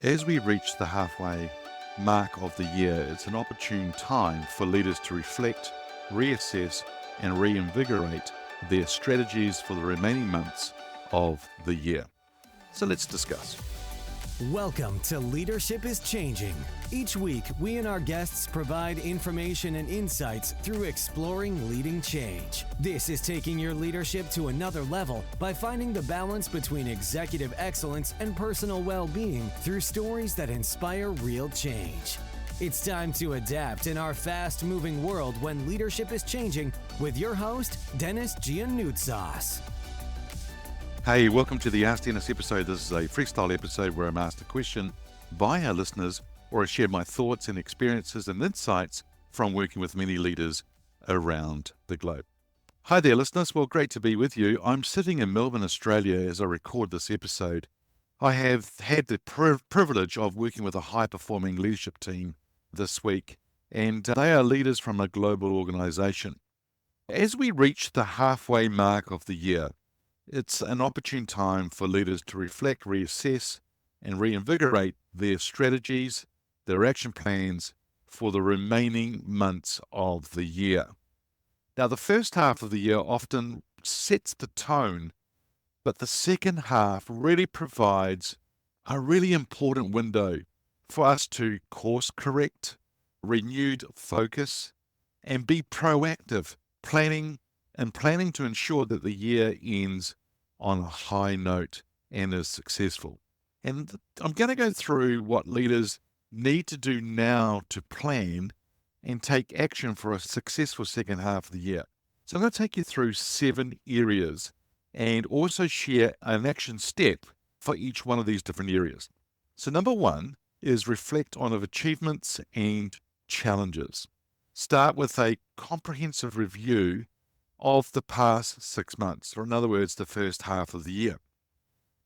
As we reach the halfway mark of the year, it's an opportune time for leaders to reflect, reassess, and reinvigorate their strategies for the remaining months of the year. So let's discuss. Welcome to Leadership is Changing. Each week, we and our guests provide information and insights through exploring leading change. This is taking your leadership to another level by finding the balance between executive excellence and personal well-being through stories that inspire real change. It's time to adapt in our fast-moving world when leadership is changing with your host, Denis Gianoutsos. Hey, welcome to the Ask Dennis episode. This is a freestyle episode where I'm asked a question by our listeners, or I share my thoughts and experiences and insights from working with many leaders around the globe. Hi there, listeners. Well, great to be with you. I'm sitting in Melbourne, Australia as I record this episode. I have had the privilege of working with a high-performing leadership team this week, and they are leaders from a global organization. As we reach the halfway mark of the year, it's an opportune time for leaders to reflect, reassess, and reinvigorate their strategies, their action plans for the remaining months of the year. Now, the first half of the year often sets the tone, but the second half really provides a really important window for us to course correct, renewed focus, and be proactive, planning to ensure that the year ends on a high note and is successful. And I'm going to go through what leaders need to do now to plan and take action for a successful second half of the year. So I'm going to take you through 7 areas and also share an action step for each one of these different areas. So number 1 is reflect on achievements and challenges. Start with a comprehensive review of the past 6 months, or in other words, the first half of the year.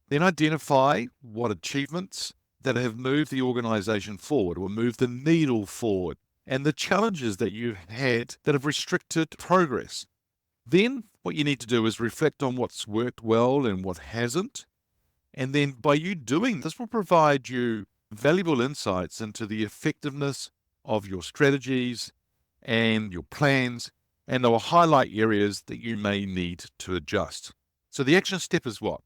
Then identify what achievements that have moved the organization forward or moved the needle forward, and the challenges that you've had that have restricted progress. Then what you need to do is reflect on what's worked well and what hasn't. And then by you doing this will provide you valuable insights into the effectiveness of your strategies and your plans, and they will highlight areas that you may need to adjust. So the action step is what?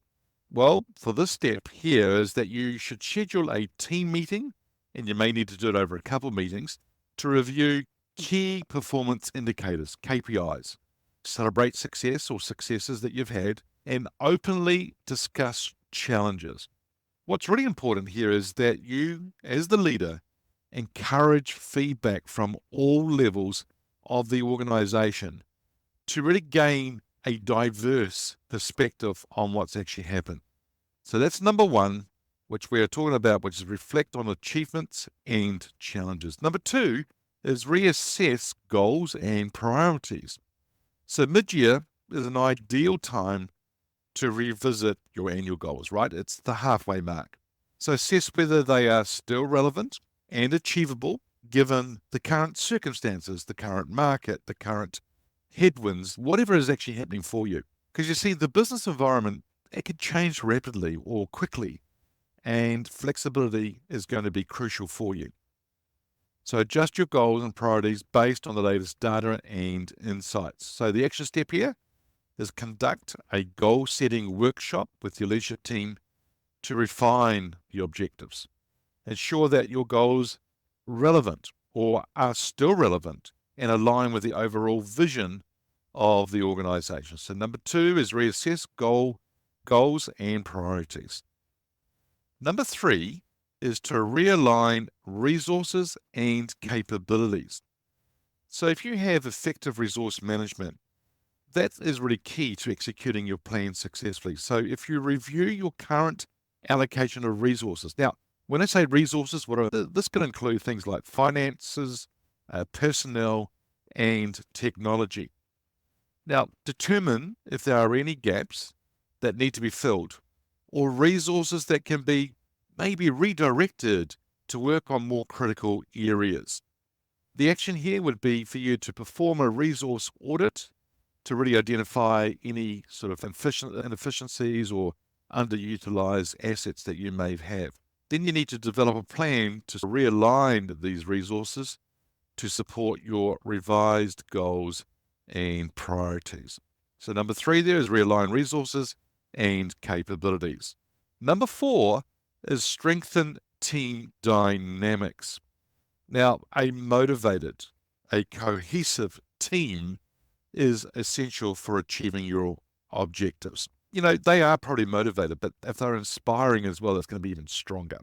Well, for this step here is that you should schedule a team meeting, and you may need to do it over a couple of meetings, to review key performance indicators, KPIs, celebrate success or successes that you've had, and openly discuss challenges. What's really important here is that you, as the leader, encourage feedback from all levels of the organization to really gain a diverse perspective on what's actually happened. So that's number 1, which we're talking about, which is reflect on achievements and challenges. Number 2 is reassess goals and priorities. So mid-year is an ideal time to revisit your annual goals, right? It's the halfway mark. So assess whether they are still relevant and achievable given the current circumstances, the current market, the current headwinds, whatever is actually happening for you. Because you see, the business environment, it can change rapidly or quickly, and flexibility is going to be crucial for you. So adjust your goals and priorities based on the latest data and insights. So the action step here is conduct a goal-setting workshop with your leadership team to refine the objectives. Ensure that your goals relevant or are still relevant and align with the overall vision of the organization. So number 2 is reassess goals and priorities. Number 3 is to realign resources and capabilities. So if you have effective resource management, that is really key to executing your plan successfully. So if you review your current allocation of resources. Now, when I say resources, this can include things like finances, personnel, and technology. Now, determine if there are any gaps that need to be filled or resources that can be maybe redirected to work on more critical areas. The action here would be for you to perform a resource audit to really identify any sort of inefficiencies or underutilized assets that you may have. Then you need to develop a plan to realign these resources to support your revised goals and priorities. So number 3 there is realign resources and capabilities. Number 4 is strengthen team dynamics. Now, a motivated, a cohesive team is essential for achieving your objectives. They are probably motivated, but if they're inspiring as well, it's going to be even stronger.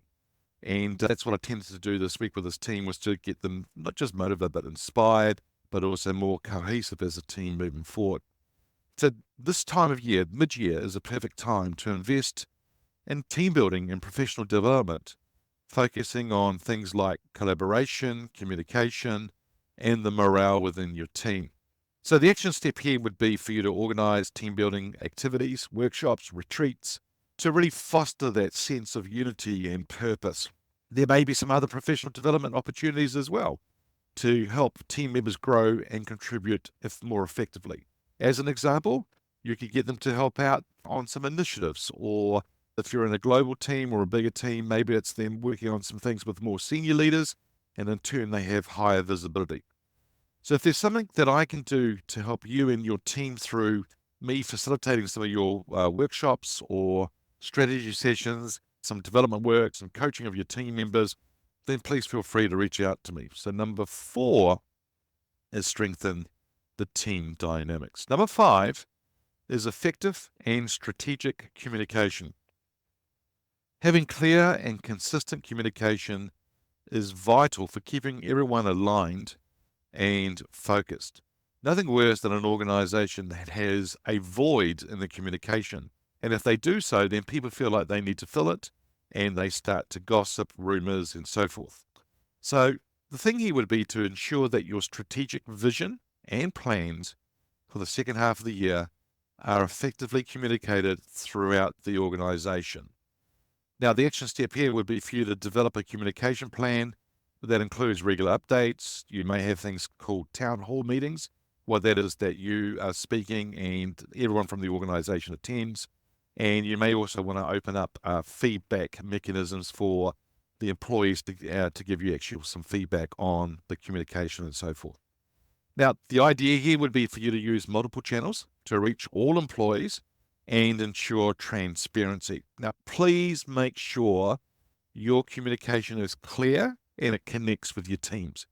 And that's what I tended to do this week with this team, was to get them not just motivated, but inspired, but also more cohesive as a team moving forward. So this time of year, mid-year, is a perfect time to invest in team building and professional development, focusing on things like collaboration, communication, and the morale within your team. So the action step here would be for you to organize team building activities, workshops, retreats, to really foster that sense of unity and purpose. There may be some other professional development opportunities as well to help team members grow and contribute more effectively. As an example, you could get them to help out on some initiatives, or if you're in a global team or a bigger team, maybe it's them working on some things with more senior leaders, and in turn they have higher visibility. So if there's something that I can do to help you and your team through me facilitating some of your workshops or strategy sessions, some development work, some coaching of your team members, then please feel free to reach out to me. So number 4 is strengthen the team dynamics. Number 5 is effective and strategic communication. Having clear and consistent communication is vital for keeping everyone aligned and focused. Nothing worse than an organization that has a void in the communication. And if they do so, then people feel like they need to fill it, and they start to gossip, rumors, and so forth. So the thing here would be to ensure that your strategic vision and plans for the second half of the year are effectively communicated throughout the organization. Now, the action step here would be for you to develop a communication plan that includes regular updates. You may have things called town hall meetings. What that is, that you are speaking and everyone from the organization attends. And you may also want to open up feedback mechanisms for the employees to give you actually some feedback on the communication and so forth. Now, the idea here would be for you to use multiple channels to reach all employees and ensure transparency. Now, please make sure your communication is clear and it connects with your teams.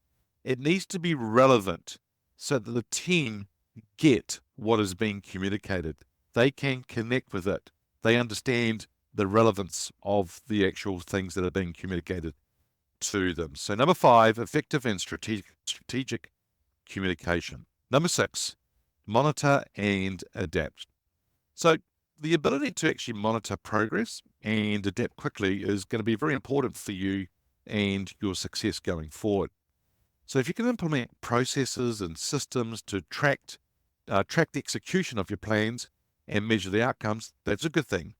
It needs to be relevant so that the team get what is being communicated. They can connect with it. They understand the relevance of the actual things that are being communicated to them. So number 5, effective and strategic communication. Number 6, monitor and adapt. So the ability to actually monitor progress and adapt quickly is going to be very important for you and your success going forward. So if you can implement processes and systems to track the execution of your plans and measure the outcomes, that's a good thing.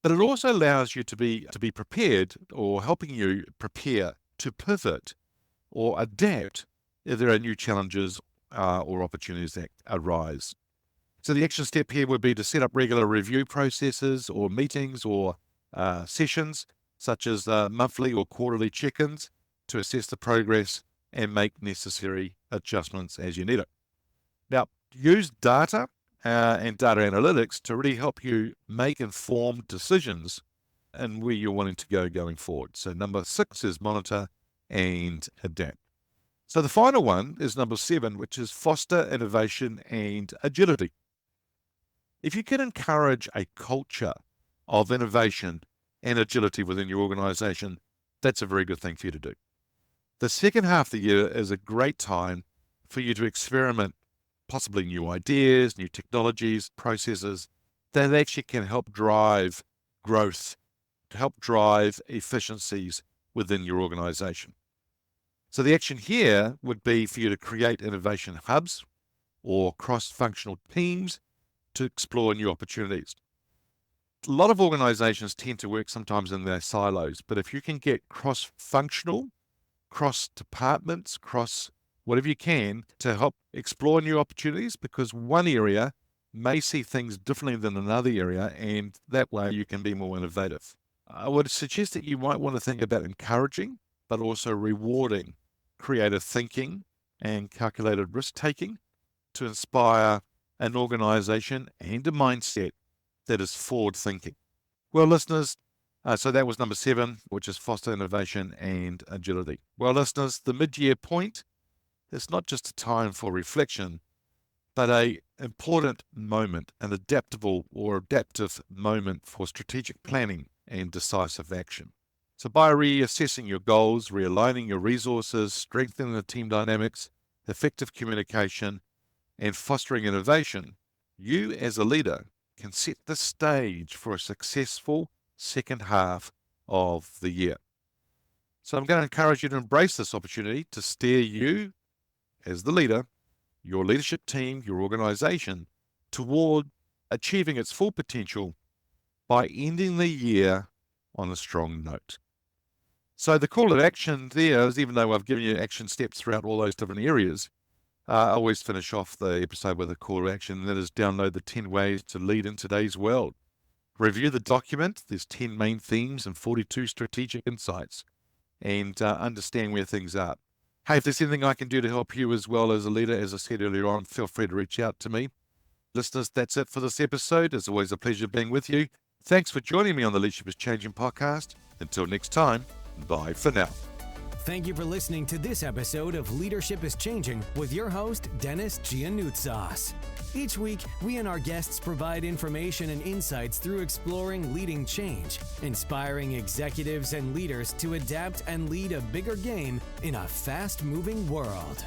But it also allows you to be prepared, or helping you prepare to pivot or adapt if there are new challenges or opportunities that arise. So the action step here would be to set up regular review processes or meetings or sessions, such as monthly or quarterly check-ins, to assess the progress and make necessary adjustments as you need it. Now, use data and data analytics to really help you make informed decisions and where you're wanting to go going forward. So number 6 is monitor and adapt. So the final one is number 7, which is foster innovation and agility. If you can encourage a culture of innovation and agility within your organization, that's a very good thing for you to do. The second half of the year is a great time for you to experiment possibly new ideas, new technologies, processes that actually can help drive growth, to help drive efficiencies within your organization. So the action here would be for you to create innovation hubs or cross-functional teams to explore new opportunities. A lot of organizations tend to work sometimes in their silos, but if you can get cross-functional, cross-departments, whatever you can to help explore new opportunities, because one area may see things differently than another area, and that way you can be more innovative. I would suggest that you might want to think about encouraging, but also rewarding creative thinking and calculated risk taking to inspire an organization and a mindset that is forward thinking. Well, listeners, so that was number 7, which is foster innovation and agility. Well, listeners, the mid-year point is not just a time for reflection, but an important moment, an adaptable or adaptive moment for strategic planning and decisive action. So by reassessing your goals, realigning your resources, strengthening the team dynamics, effective communication, and fostering innovation, you as a leader can set the stage for a successful second half of the year. So I'm going to encourage you to embrace this opportunity to steer you as the leader, your leadership team, your organization toward achieving its full potential by ending the year on a strong note. So the call to action there is, even though I've given you action steps throughout all those different areas, I always finish off the episode with a call to action, and that is download the 10 ways to lead in today's world. Review the document. There's 10 main themes and 42 strategic insights, and understand where things are. Hey, if there's anything I can do to help you as well as a leader, as I said earlier on, feel free to reach out to me. Listeners, that's it for this episode. It's always a pleasure being with you. Thanks for joining me on the Leadership is Changing podcast. Until next time, bye for now. Thank you for listening to this episode of Leadership is Changing with your host, Denis Gianoutsos. Each week, we and our guests provide information and insights through exploring leading change, inspiring executives and leaders to adapt and lead a bigger game in a fast-moving world.